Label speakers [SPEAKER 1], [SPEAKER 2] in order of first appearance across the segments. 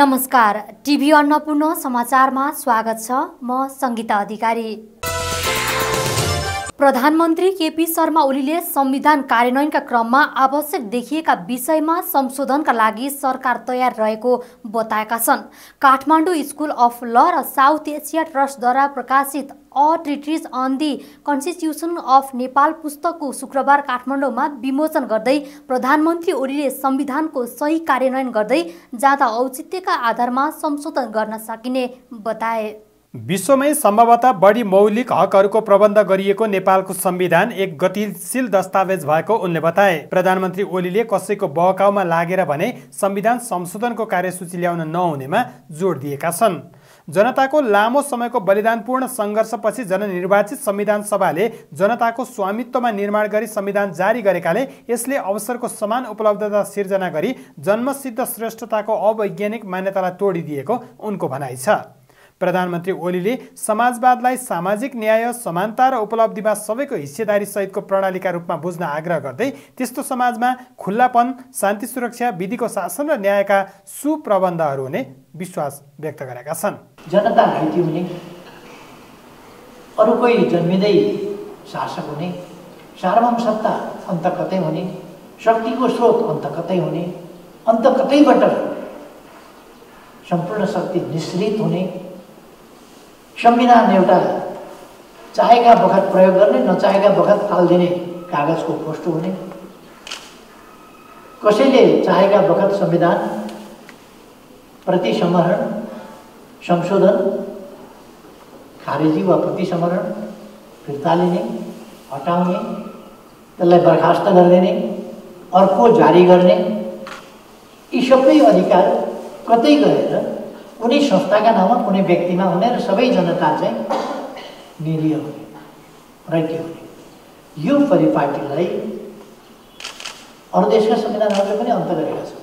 [SPEAKER 1] नमस्कार, टिभी अन्नपूर्ण समाचारमा स्वागत छ। म संगीता अधिकारी। प्रधानमन्त्री केपी शर्मा ओलीले संविधान कार्यान्वयनका क्रममा आवश्यक देखिएका विषयमा संशोधनका लागि सरकार तयार रहेको बताएका छन्। काठमाडौँ स्कुल अफ ल र साउथ एसिया ट्रस्टद्वारा प्रकाशित a treatise on the constitution of Nepal पुस्तकको शुक्रबार काठमाडौँमा विमोचन गर्दै प्रधानमन्त्री ओलीले संविधानको सही कार्यान्वयन गर्दै जाँदा औचित्यका आधारमा संशोधन गर्न सकिने बताए।
[SPEAKER 2] विश्वमै सम्भवतः बढी मौलिक हकहरूको प्रबन्ध गरिएको नेपालको संविधान एक गतिशील दस्तावेज भएको उनले बताए। प्रधानमन्त्री ओलीले कसैको बहकाउमा लागेर भने संविधान संशोधनको कार्यसूची ल्याउन नहुनेमा जोड दिएका छन्। जनताको लामो समयको बलिदानपूर्ण सङ्घर्षपछि जननिर्वाचित संविधान सभाले जनताको स्वामित्वमा निर्माण गरी संविधान जारी गरेकाले यसले अवसरको समान उपलब्धता सिर्जना गरी जन्मसिद्ध श्रेष्ठताको अवैज्ञानिक मान्यतालाई तोडिदिएको उनको भनाइ छ। प्रधानमन्त्री ओलीले समाजवादलाई सामाजिक न्याय, समानता र उपलब्धिमा सबैको हिस्सेदारी सहितको प्रणालीका रूपमा बुझ्न आग्रह गर्दै त्यस्तो समाजमा खुल्लापन, शान्ति, सुरक्षा, विधिको शासन र न्यायका सुप्रबन्धहरू हुने विश्वास व्यक्त गरेका छन्।
[SPEAKER 3] जनता घाइते हुने, अरू कोही जन्मिँदै शासक हुने, सार्वभौम सत्ता अन्त कतै हुने, शक्तिको स्रोत अन्त कतै हुने, अन्त कतैबाट सम्पूर्ण शक्ति निश्रित हुने, संविधान एउटा चाहेका बखत प्रयोग गर्ने, नचाहेका बखत फालिदिने कागजको पोस्ट हुने, कसैले चाहेका बखत संविधान प्रतिसंहरण, संशोधन, खारेजी वा प्रतिसंहरण, फिर्ता लिने, हटाउने, त्यसलाई बर्खास्त गरिदिने, अर्को जारी गर्ने, यी सबै अधिकार कतै गएर कुनै संस्थाका नाममा, कुनै व्यक्तिमा हुने र सबै जनता चाहिँ निरीह हुने, रैट्य हुने, यो परिपाटीलाई अरू देशका संविधानहरूले पनि अन्त गरेका छन्।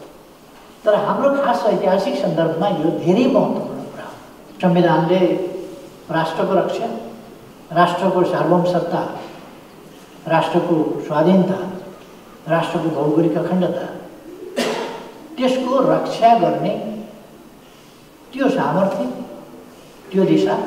[SPEAKER 3] तर हाम्रो खास ऐतिहासिक सन्दर्भमा यो धेरै महत्त्वपूर्ण कुरा हो। संविधानले राष्ट्रको रक्षा, राष्ट्रको सार्वभौम सत्ता, राष्ट्रको स्वाधीनता, राष्ट्रको भौगोलिक अखण्डता, त्यसको रक्षा गर्ने त्यो सामर्थ्य, त्यो दिशा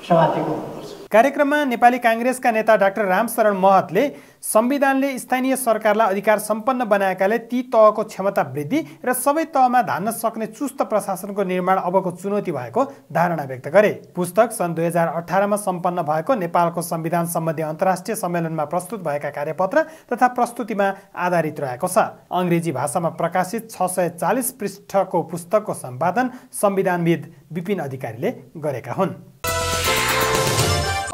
[SPEAKER 3] समातेको हुनुपर्छ।
[SPEAKER 2] कार्यक्रममा नेपाली काङ्ग्रेसका नेता डाक्टर रामशरण महतले संविधानले स्थानीय सरकारलाई अधिकार सम्पन्न बनाएकाले ती तहको क्षमता वृद्धि र सबै तहमा धान्न सक्ने चुस्त प्रशासनको निर्माण अबको चुनौती भएको धारणा व्यक्त गरे। पुस्तक सन् 2018 मा सम्पन्न भएको नेपालको संविधान सम्बन्धी अन्तर्राष्ट्रिय सम्मेलनमा प्रस्तुत भएका कार्यपत्र तथा प्रस्तुतिमा आधारित रहेको छ। अङ्ग्रेजी भाषामा प्रकाशित 640 पृष्ठको पुस्तकको सम्पादन संविधानविद विपिन अधिकारीले गरेका हुन्।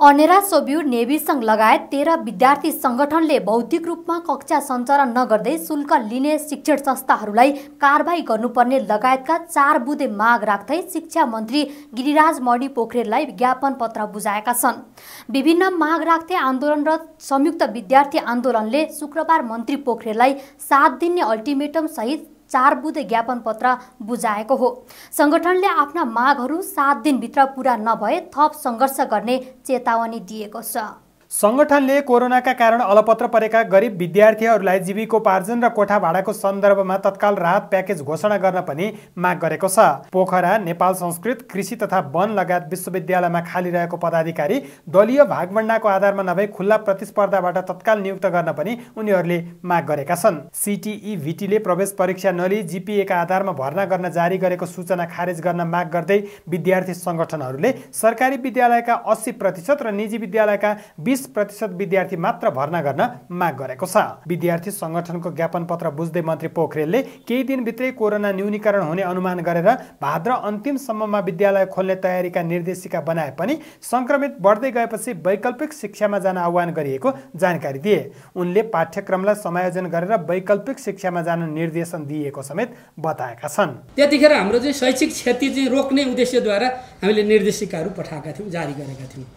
[SPEAKER 1] अनेरा सोब्यू नेभी सङ्घ लगायत 13 विद्यार्थी सङ्गठनले भौतिक रूपमा कक्षा सञ्चालन नगर्दै शुल्क लिने शिक्षण संस्थाहरूलाई कारबाही गर्नुपर्ने लगायतका 4 बुँदे माग राख्दै शिक्षा मन्त्री गिरिराज मणि पोखरेललाई ज्ञापन पत्र बुझाएका छन्। विभिन्न माग राख्दै आन्दोलनरत संयुक्त विद्यार्थी आन्दोलनले शुक्रबार मन्त्री पोखरेललाई 7 दिने अल्टिमेटम सहित 4 बुँदे ज्ञापन पत्र बुझाएको हो। संगठनले आफ्ना मागहरू 7 दिनभित्र पूरा नभए थप सङ्घर्ष गर्ने चेतावनी दिएको छ।
[SPEAKER 2] संगठनले कोरोनाका कारण अलपत्र परेका गरिब विद्यार्थीहरूलाई जीविकोपार्जन र कोठा भाडाको सन्दर्भमा तत्काल राहत प्याकेज घोषणा गर्न पनि माग गरेको छ। पोखरा, नेपाल संस्कृत, कृषि तथा वन लगायत विश्वविद्यालयमा खाली रहेको पदाधिकारी दलीय भागभण्डाको आधारमा नभई खुल्ला प्रतिस्पर्धाबाट तत्काल नियुक्त गर्न पनि उनीहरूले माग गरेका छन्। CTE-VT ले प्रवेश परीक्षा नलिई GPA-का आधारमा भर्ना गर्न जारी गरेको सूचना खारेज गर्न माग गर्दै विद्यार्थी संगठनहरूले सरकारी विद्यालयका 80% र निजी विद्यालयका 20% विद्यार्थी मात्र भर्ना गर्न माग गरेको छ। विद्यार्थी संगठनको ज्ञापन पत्र बुझ्दै मन्त्री पोखरेलले केही दिनभित्रै कोरोना न्यूनीकरण हुने अनुमान गरेर भाद्र अन्तिमसम्ममा विद्यालय खोल्ने तयारीका निर्देशिका बनाए पनि संक्रमित बढ्दै गएपछि वैकल्पिक शिक्षामा जान आह्वान गरिएको जानकारी दिए। उनले पाठ्यक्रमलाई समायोजन गरेर वैकल्पिक शिक्षामा जान निर्देशन दिएको समेत बताएका छन्।
[SPEAKER 4] त्यतिखेर हाम्रो चाहिँ शैक्षिक क्षति चाहिँ रोक्ने उद्देश्यद्वारा हामीले निर्देशिकाहरू पठाएका थियौँ, जारी गरेका थियौँ।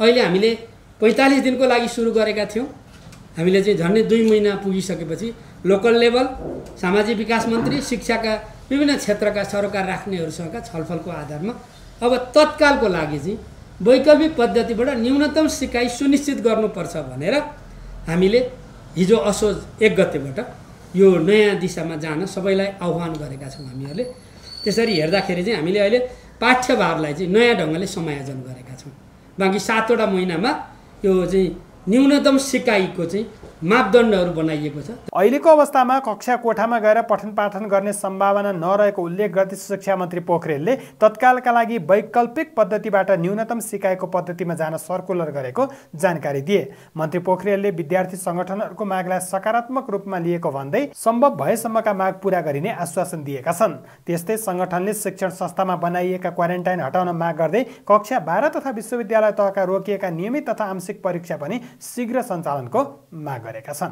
[SPEAKER 4] अहिले हामीले 45 दिनको लागि सुरु गरेका थियौँ। हामीले चाहिँ झन्डै 2 महिना पुगिसकेपछि लोकल लेभल, सामाजिक विकास मन्त्री, शिक्षाका विभिन्न क्षेत्रका सरोकार राख्नेहरूसँग छलफलको आधारमा अब तत्कालको लागि चाहिँ वैकल्पिक पद्धतिबाट न्यूनतम सिकाइ सुनिश्चित गर्नुपर्छ भनेर हामीले हिजो असोज 1 गतेबाट यो नयाँ दिशामा जान सबैलाई आह्वान गरेका छौँ हामीहरूले। त्यसरी हेर्दाखेरि चाहिँ हामीले अहिले पाठ्यभारलाई चाहिँ नयाँ ढङ्गले समायोजन गरेका छौँ। बाँकी 7वटा महिनामा यो चाहिँ न्यूनतम सिकाइको चाहिँ मापदण्डहरू बनाइएको छ।
[SPEAKER 2] अहिलेको अवस्थामा कक्षा कोठामा गएर पठन पाठन गर्ने सम्भावना नरहेको उल्लेख गर्दै शिक्षा मन्त्री पोखरेलले तत्कालका लागि वैकल्पिक पद्धतिबाट न्यूनतम सिकाइको पद्धतिमा जान सर्कुलर गरेको जानकारी दिए। मन्त्री पोखरेलले विद्यार्थी सङ्गठनहरूको मागलाई सकारात्मक रूपमा लिएको भन्दै सम्भव भएसम्मका माग पूरा गरिने आश्वासन दिएका छन्। त्यस्तै सङ्गठनले शिक्षण संस्थामा बनाइएका क्वारेन्टाइन हटाउन माग गर्दै कक्षा 12 तथा विश्वविद्यालय तहका रोकिएका नियमित तथा आंशिक परीक्षा पनि शीघ्र सञ्चालनको माग गरेका छन्।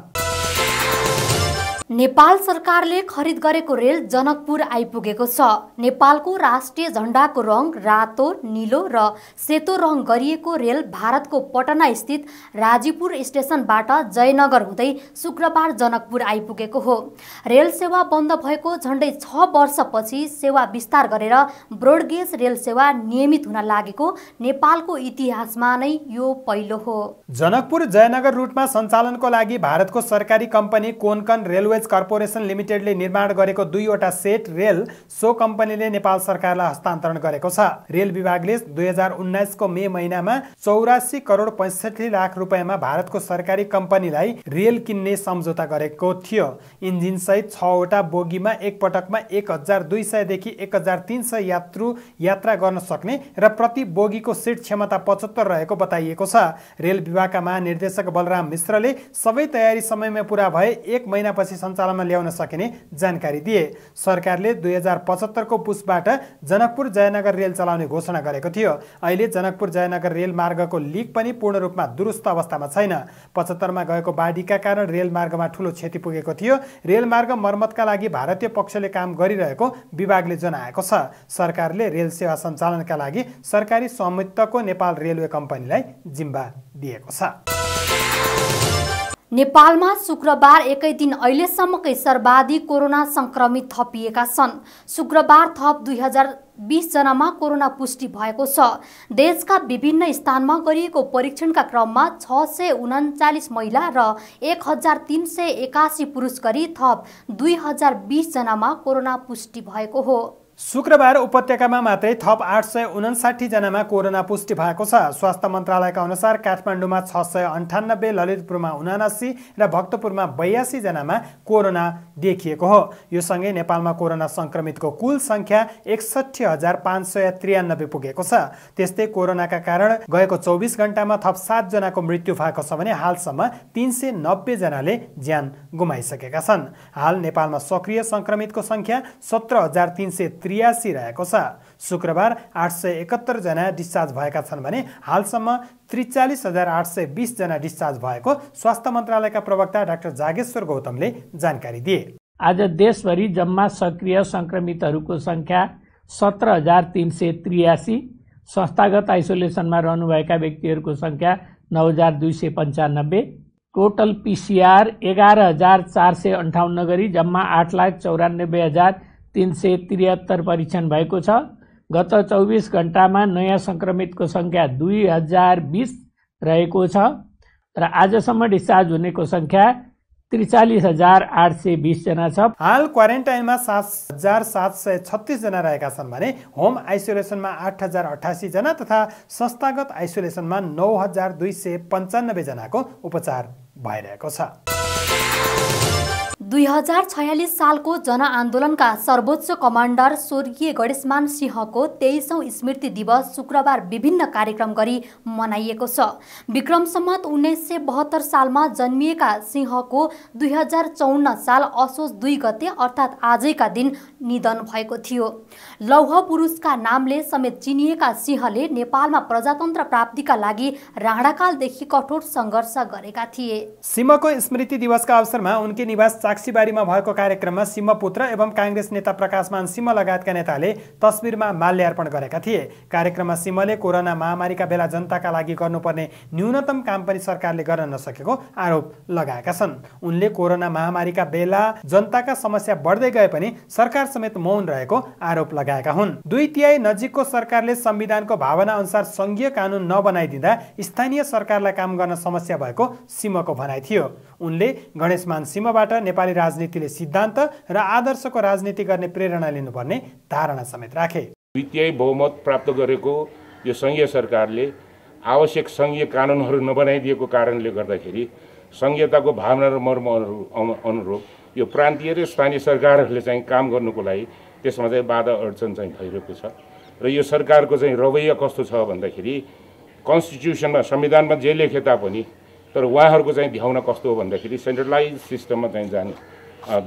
[SPEAKER 1] नेपाल सरकारले खरिद गरेको रेल जनकपुर आइपुगेको छ। नेपालको राष्ट्रिय झण्डाको रङ रातो, नीलो र सेतो रङ गरिएको रेल भारतको पटना स्थित राजीपुर स्टेशनबाट जयनगर हुँदै शुक्रबार जनकपुर आइपुगेको हो। रेल सेवा बन्द भएको झण्डै 6 वर्षपछि सेवा विस्तार गरेर ब्रोडगेज रेल सेवा नियमित हुन लागेको नेपालको इतिहासमा नै यो पहिलो हो।
[SPEAKER 2] जनकपुर जयनगर रुटमा सञ्चालनको लागि भारतको सरकारी कम्पनी कोनकन रेलवे कर्पोरेसन लिमिटेडले निर्माण गरेको 2वटा सेट रेल सो कम्पनीले नेपाल सरकारलाई हस्तान्तरण गरेको छ। रेल विभागले 2019 को मे महिनामा 84 करोड 65 लाख रुपैयाँमा भारतको सरकारी कम्पनीलाई रेल किन्ने सम्झौता गरेको थियो। इन्जिन सहित 6वटा बोगीमा एक पटकमा 1200 देखि 1300 यात्रु यात्रा गर्न सक्ने र प्रति बोगीको सिट क्षमता 75 रहेको बताइएको छ। रेल विभागका महानिर्देशक बलराम मिश्रले सबै तयारी समयमा पूरा भए 1 महिनापछि सञ्चालनमा ल्याउन सकिने जानकारी दिए। सरकारले 2075 को पुसबाट जनकपुर जयनगर रेल चलाउने घोषणा गरेको थियो। अहिले जनकपुर जयनगर रेल मार्गको लिक पनि पूर्ण रूपमा दुरुस्त अवस्थामा छैन। 75 मा गएको बाढीका कारण रेल मार्गमा ठूलो क्षति पुगेको थियो। रेल मार्ग मर्मतका लागि भारतीय पक्षले काम गरिरहेको विभागले जनाएको छ। सरकारले रेल सेवा सञ्चालनका लागि सरकारी स्वामित्वको नेपाल रेलवे कम्पनीलाई जिम्मा दिएको छ।
[SPEAKER 1] नेपालमा शुक्रबार एकै दिन अहिलेसम्मकै सर्वाधिक कोरोना संक्रमित थपिएका छन्। शुक्रबार थप 2020 जनामा कोरोना पुष्टि भएको छ। देशका विभिन्न स्थानमा गरिएको परीक्षणका क्रममा 639 महिला र 1381 पुरुष गरी थप 2020 जनामा कोरोना पुष्टि भएको हो।
[SPEAKER 2] शुक्रबार उपत्यकामा मात्रै थप 859 जनामा कोरोना पुष्टि भएको छ। स्वास्थ्य मन्त्रालयका अनुसार काठमाडौँमा 698, ललितपुरमा 79 र भक्तपुरमा 82 जनामा कोरोना देखिएको हो। यो सँगै नेपालमा कोरोना संक्रमितको कुल संख्या 61,593 पुगेको छ। त्यस्तै कोरोनाका कारण गएको 24 घण्टामा थप 7 जनाको मृत्यु भएको छ भने हालसम्म 390 जनाले ज्यान गुमाइसकेका छन्। हाल नेपालमा सक्रिय संक्रमितको संख्या 17,383 रहेको छ। शुक्रबार 871 जना डिस्चार्ज भएका छन् भने हालसम्म 43,820 जना डिस्चार्ज भएको स्वास्थ्य मन्त्रालयका प्रवक्ता डाक्टर जागेश्वर गौतमले जानकारी दिए।
[SPEAKER 5] आज देशभरि जम्मा सक्रिय संक्रमितहरूको संख्या 17,383, संस्थागत आइसोलेसनमा रहनुभएका व्यक्तिहरूको संख्या 9,295, टोटल पीसीआर 11,458 गरी जम्मा 8,94,373 परीक्षण भएको छ। गत 24 घण्टामा नयाँ संक्रमितको संख्या 2,020 रहेको छ र आजसम्म डिस्चार्ज हुनेको संख्या 43,820 जना छ।
[SPEAKER 2] हाल क्वारेन्टाइनमा 7,736 जना रहेका छन् भने होम आइसोलेसनमा 8,088 जना तथा संस्थागत आइसोलेसनमा 9,295 जनाको उपचार भइरहेको छ।
[SPEAKER 1] 2046 सालको जनआन्दोलनका सर्वोच्च कमान्डर स्वर्गीय गणेशमान सिंहको 23औं स्मृति दिवस शुक्रबार विभिन्न कार्यक्रम गरी मनाइएको छ। विक्रम सम्वत 1972 सालमा जन्मिएका सिंहको 2054 साल असोज 2 गते अर्थात् आजैका दिन निधन भएको थियो। लौह पुरुषका नामले समेत चिनिएका सिंहले नेपालमा प्रजातन्त्र प्राप्तिका लागि राणाकालदेखि कठोर सङ्घर्ष गरेका थिए।
[SPEAKER 2] सिंहको स्मृति दिवसका अवसरमा उनकै निवास साक्षीबारीमा भएको कार्यक्रममा सिंहपुत्र एवं कांग्रेस नेता प्रकाशमान सिंह लगायतका नेताले तस्बिरमा माल्यार्पण गरेका थिए। कार्यक्रममा सिंहले कोरोना महामारीका बेला जनताका लागि गर्नुपर्ने न्यूनतम काम पनि सरकारले गर्न नसकेको आरोप लगाएका छन्। उनले कोरोना महामारीका बेला जनताका समस्या बढ्दै गए पनि सरकार समेत मौन रहेको आरोप लगाएका हुन्। 2/3 नजिकको सरकारले संविधानको भावना अनुसार संघीय कानून नबनाइदिँदा स्थानीय सरकारलाई काम गर्न समस्या भएको सिंहको भनाइ थियो। उनले गणेशमान सिंहबाट नेपाली नेपाली राजनीतिले सिद्धान्त र आदर्शको राजनीति गर्ने प्रेरणा लिनुपर्ने धारणा समेत राखे।
[SPEAKER 6] द्वितीय बहुमत प्राप्त गरेको यो सङ्घीय सरकारले आवश्यक सङ्घीय कानुनहरू नबनाइदिएको कारणले गर्दाखेरि सङ्घीयताको भावना र मर्म अनुरूप यो प्रान्तीय र स्थानीय सरकारहरूले चाहिँ काम गर्नुको लागि त्यसमा चाहिँ बाधा अडचन चाहिँ भइरहेको छ र यो सरकारको चाहिँ रवैया कस्तो छ भन्दाखेरि कन्स्टिट्युसनमा संविधानमा जे लेखे तापनि तर उहाँहरूको चाहिँ भ्याउन कस्तो हो भन्दाखेरि सेन्ट्रलाइज सिस्टममा चाहिँ जाने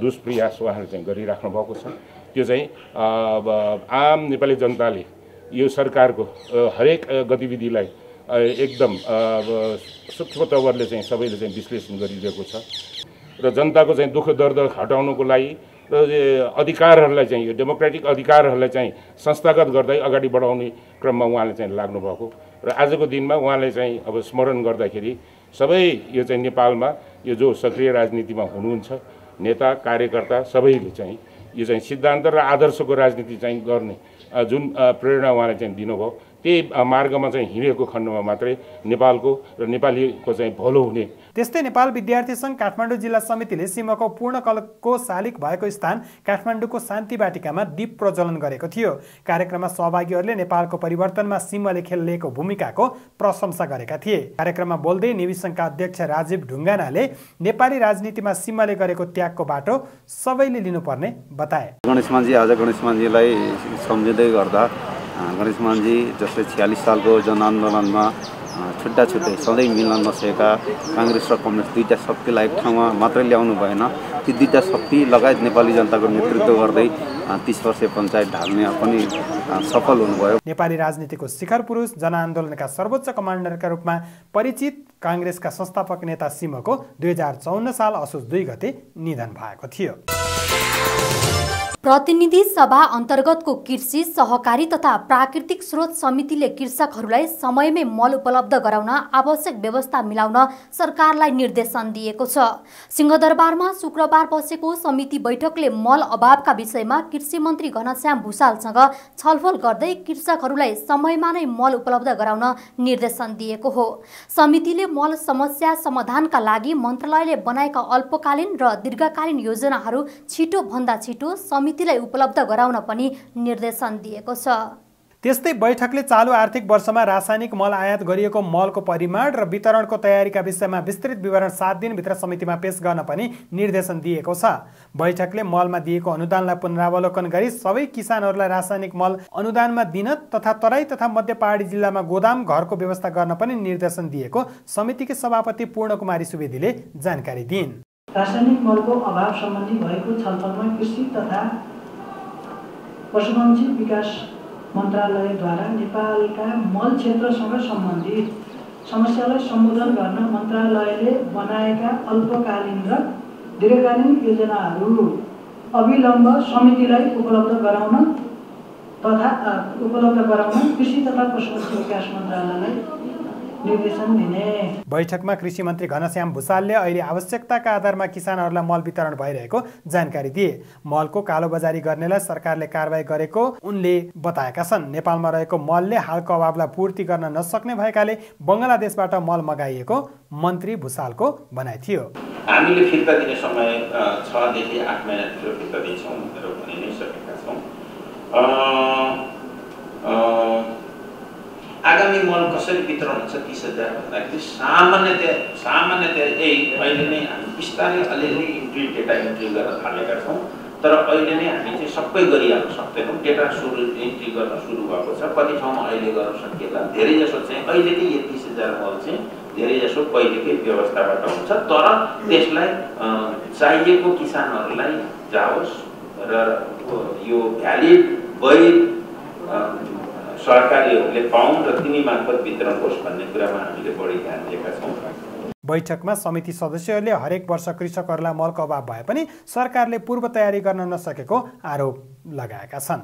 [SPEAKER 6] दुष्प्रयास उहाँहरूले चाहिँ गरिराख्नु भएको छ। त्यो चाहिँ आम नेपाली जनताले यो सरकारको हरेक गतिविधिलाई एकदम सूक्ष्म तवरले चाहिँ सबैले चाहिँ विश्लेषण गरिरहेको छ र जनताको चाहिँ दुःख दर्द हटाउनको लागि र अधिकारहरूलाई चाहिँ यो डेमोक्रेटिक अधिकारहरूलाई चाहिँ संस्थागत गर्दै अगाडि बढाउने क्रममा उहाँले चाहिँ लाग्नु भएको र आजको दिनमा उहाँले चाहिँ अब स्मरण गर्दाखेरि सबै यो चाहिँ नेपालमा यो जो सक्रिय राजनीतिमा हुनुहुन्छ नेता कार्यकर्ता सबैले चाहिँ यो चाहिँ सिद्धान्त र आदर्शको राजनीति चाहिँ गर्ने जुन प्रेरणा उहाँले चाहिँ दिनुभयो त्यही मार्गमा चाहिँ हिँडेको खण्डमा मात्रै नेपालको र नेपालीको चाहिँ भलो हुने।
[SPEAKER 2] त्यस्तै नेपाल विद्यार्थी सङ्घ काठमाडौँ जिल्ला समितिले सिमको पूर्णकलको शालिग भएको स्थान काठमाडौँको शान्ति बाटिकामा दीप प्रज्वलन गरेको थियो। कार्यक्रममा सहभागीहरूले नेपालको परिवर्तनमा सिमले खेलिएको भूमिकाको प्रशंसा गरेका थिए। कार्यक्रममा बोल्दै नेवी सङ्घका अध्यक्ष राजीव ढुङ्गानाले नेपाली राजनीतिमा सिमले गरेको त्यागको बाटो सबैले लिनुपर्ने बताए।
[SPEAKER 7] गणेशमानजी आज गणेशमानजीलाई सम्झिँदै गर्दा गणेशमानजी जसले 46 सालको जनआन्दोलनमा छुट्टा छुट्टै सधैँ मिल्न नसकेका काङ्ग्रेस र कम्युनिस्ट दुईटा शक्तिलाई एक ठाउँमा मात्रै ल्याउनु भएन, ती दुईटा शक्ति लगायत नेपाली जनताको नेतृत्व गर्दै 30 वर्षीय पञ्चायत ढाल्ने पनि सफल हुनुभयो।
[SPEAKER 2] नेपाली राजनीतिको शिखर पुरुष जनआन्दोलनका सर्वोच्च कमान्डरका रूपमा परिचित काङ्ग्रेसका संस्थापक नेता सिमको 2054 साल असोज 2 गते निधन भएको थियो।
[SPEAKER 1] प्रतिनिधि सभा अन्तर्गतको कृषि सहकारी तथा प्राकृतिक स्रोत समितिले कृषकहरूलाई समयमै मल उपलब्ध गराउन आवश्यक व्यवस्था मिलाउन सरकारलाई निर्देशन दिएको छ। सिंहदरबारमा शुक्रबार बसेको समिति बैठकले मल अभावका विषयमा कृषि मन्त्री घनश्याम भुसालसँग छलफल गर्दै कृषकहरूलाई समयमा नै मल उपलब्ध गराउन निर्देशन दिएको हो। समितिले मल समस्या समाधानका लागि मन्त्रालयले बनाएका अल्पकालीन र दीर्घकालीन योजनाहरू छिटो भन्दा छिटो समितिलाई उपलब्ध गराउन पनि निर्देशन दिएको छ।
[SPEAKER 2] त्यस्तै बैठकले चालु आर्थिक वर्षमा रासायनिक मल आयात गरिएको मलको परिमाण र वितरणको तयारीका विषयमा विस्तृत विवरण 7 दिनभित्र समितिमा पेश गर्न पनि निर्देशन दिएको छ। बैठकले मलमा दिएको अनुदानलाई पुनरावलोकन गरी सबै किसानहरूलाई रासायनिक मल अनुदानमा दिन तथा तराई तथा मध्य पहाडी जिल्लामा गोदाम घरको व्यवस्था गर्न पनि निर्देशन दिएको समितिकी सभापति पूर्णकुमारी सुवेदीले जानकारी दिइन्।
[SPEAKER 8] रासायनिक मलको अभाव सम्बन्धी भएको छलफलमा कृषि तथा पशुपक्षी विकास मन्त्रालयद्वारा नेपालका मल क्षेत्रसँग सम्बन्धित समस्यालाई सम्बोधन गर्न मन्त्रालयले बनाएका अल्पकालीन र दीर्घकालीन योजनाहरू अविलम्ब समितिलाई उपलब्ध गराउन कृषि तथा पशुपक्षी विकास मन्त्रालयलाई निर्देशन दिने।
[SPEAKER 2] बैठकमा कृषि मन्त्री घनश्याम भुसालले अहिले आवश्यकताका आधारमा किसानहरूलाई मल वितरण भइरहेको जानकारी दिए। मलको कालोबजारी गर्नेलाई सरकारले कारबाही गरेको उनले बताएका छन्। नेपालमा रहेको मलले हालको अभावलाई पूर्ति गर्न नसक्ने भएकाले बङ्गलादेशबाट मल मगाइएको मन्त्री भुसालको भनाइ थियो।
[SPEAKER 9] हामीले फिर्ता दिने समय 6 देखि 8 महिनाभित्र फिर्ता दिन्छौँ भनेर भनि नै सकेका छौँ। आगामी मल कसरी वितरण हुन्छ 30,000 भन्दाखेरि सामान्यतया अहिले नै हामी बिस्तारै अलिअलि डेटा इन्ट्री गर्न थालेका छौँ। तर अहिले नै हामी चाहिँ सबै गरिहाल्न सक्दैनौँ। डेटा इन्ट्री गर्न सुरु भएको छ। कति ठाउँमा अहिले गर्न सकिएला, धेरैजसो चाहिँ अहिलेकै यो 30,000 मल चाहिँ धेरैजसो पहिलेकै व्यवस्थाबाट हुन्छ। तर त्यसलाई चाहिएको किसानहरूलाई जाओस् र यो भ्यालिड वैध सहकारीहरूले पाउन् र तिनी मार्फत वितरण होस् भन्ने कुरामा हामीले बढी ध्यान दिएका छौँ।
[SPEAKER 2] बैठकमा समिति सदस्यहरूले हरेक वर्ष कृषकहरूलाई मलको अभाव भए पनि सरकारले पूर्व तयारी गर्न नसकेको आरोप लगाएका छन्।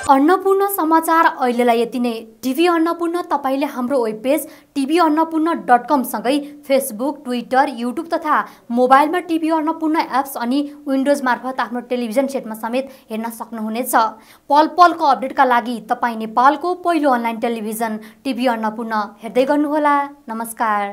[SPEAKER 1] अन्नपूर्ण समाचार अहिलेलाई यति नै। टिभी अन्नपूर्ण तपाईँले हाम्रो वेब पेज tvannapurna.com सँगै फेसबुक, ट्विटर, युट्युब तथा मोबाइलमा टिभी अन्नपूर्ण एप्स अनि विन्डोज मार्फत आफ्नो टेलिभिजन सेटमा समेत हेर्न सक्नुहुनेछ। पल पलको अपडेटका लागि तपाईँ नेपालको पहिलो अनलाइन टेलिभिजन टिभी अन्नपूर्ण हेर्दै गर्नुहोला। नमस्कार।